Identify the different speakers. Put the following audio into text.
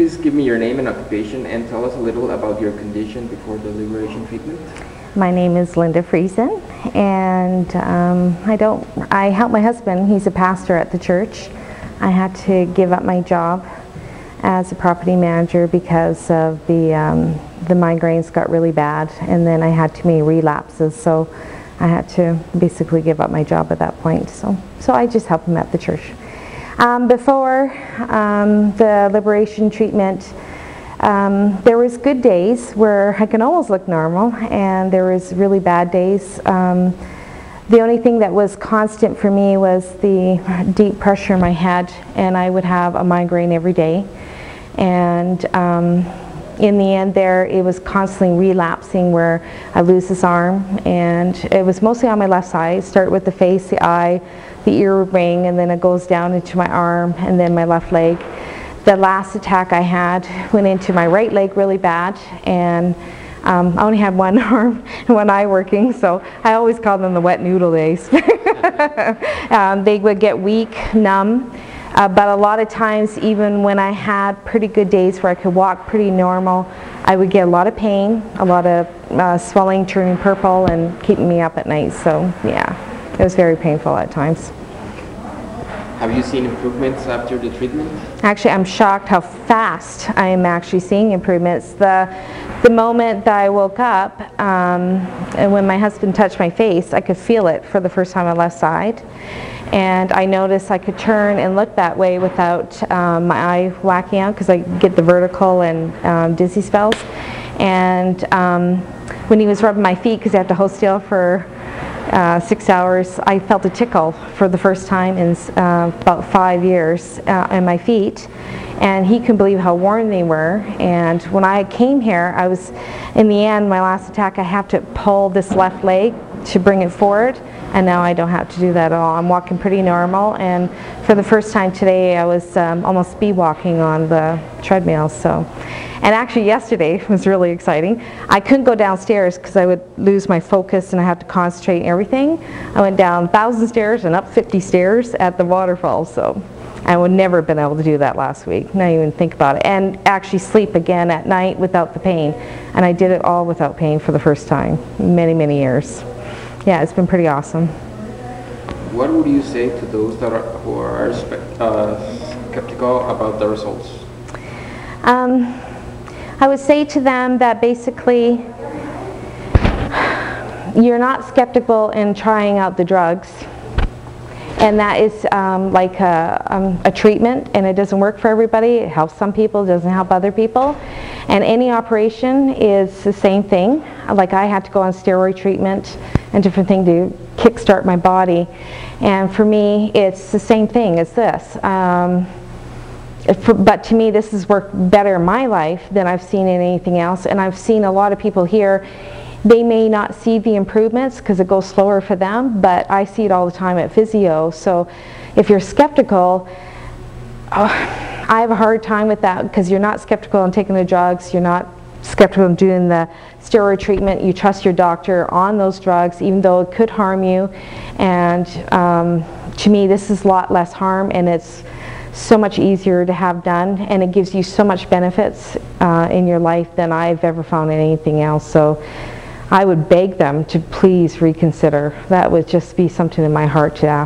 Speaker 1: Please give me your name and occupation and tell us a little about your condition before the liberation treatment.
Speaker 2: My name is Friessen, and I help my husband. He's a pastor at the church. I had to give up my job as a property manager because of the migraines got really bad, and then I had too many relapses, so I had to basically give up my job at that point. So I just help him at the church. Before the liberation treatment, there was good days where I can almost look normal, and there was really bad days. The only thing that was constant for me was the deep pressure in my head, and I would have a migraine every day. And in the end there, it was constantly relapsing where I lose this arm, and it was mostly on my left side. Start with the face, the eye, the ear would ring, and then it goes down into my arm and then my left leg. The last attack I had went into my right leg really bad, and I only had one arm and one eye working, so I always call them the wet noodle days. They would get weak, numb, but a lot of times, even when I had pretty good days where I could walk pretty normal, I would get a lot of pain, a lot of swelling, turning purple, and keeping me up at night. So yeah, it was very painful at times.
Speaker 1: Have you seen improvements after the treatment?
Speaker 2: Actually, I'm shocked how fast I am actually seeing improvements. The moment that I woke up, and when my husband touched my face, I could feel it for the first time on the left side. And I noticed I could turn and look that way without my eye whacking out, because I get the vertical and dizzy spells. And when he was rubbing my feet, because I have to hold still for 6 hours, I felt a tickle for the first time in about 5 years in my feet, and he couldn't believe how warm they were. And when I came here, I was, in the end, my last attack, I have to pull this left leg to bring it forward, and now I don't have to do that at all. I'm walking pretty normal, and for the first time today I was almost speed walking on the treadmill. And actually yesterday was really exciting. I couldn't go downstairs because I would lose my focus and I have to concentrate on everything. I went down 1,000 stairs and up 50 stairs at the waterfall, so I would never have been able to do that last week. Not even think about it. And actually sleep again at night without the pain. And I did it all without pain for the first time in many, many years. Yeah, it's been pretty awesome.
Speaker 1: What would you say to those that who are skeptical about the results?
Speaker 2: I would say to them that basically you're not skeptical in trying out the drugs, and that is like a treatment, and it doesn't work for everybody. It helps some people, it doesn't help other people. And any operation is the same thing. Like I had to go on steroid treatment and different things to kickstart my body, and for me it's the same thing as this. But to me this has worked better in my life than I've seen in anything else. And I've seen a lot of people here, they may not see the improvements because it goes slower for them, but I see it all the time at physio. So if you're skeptical, I have a hard time with that, because you're not skeptical on taking the drugs, you're not skeptical on doing the steroid treatment, you trust your doctor on those drugs even though it could harm you. And to me this is a lot less harm, and it's so much easier to have done, and it gives you so much benefits in your life than I've ever found in anything else. So I would beg them to please reconsider. That would just be something in my heart to ask.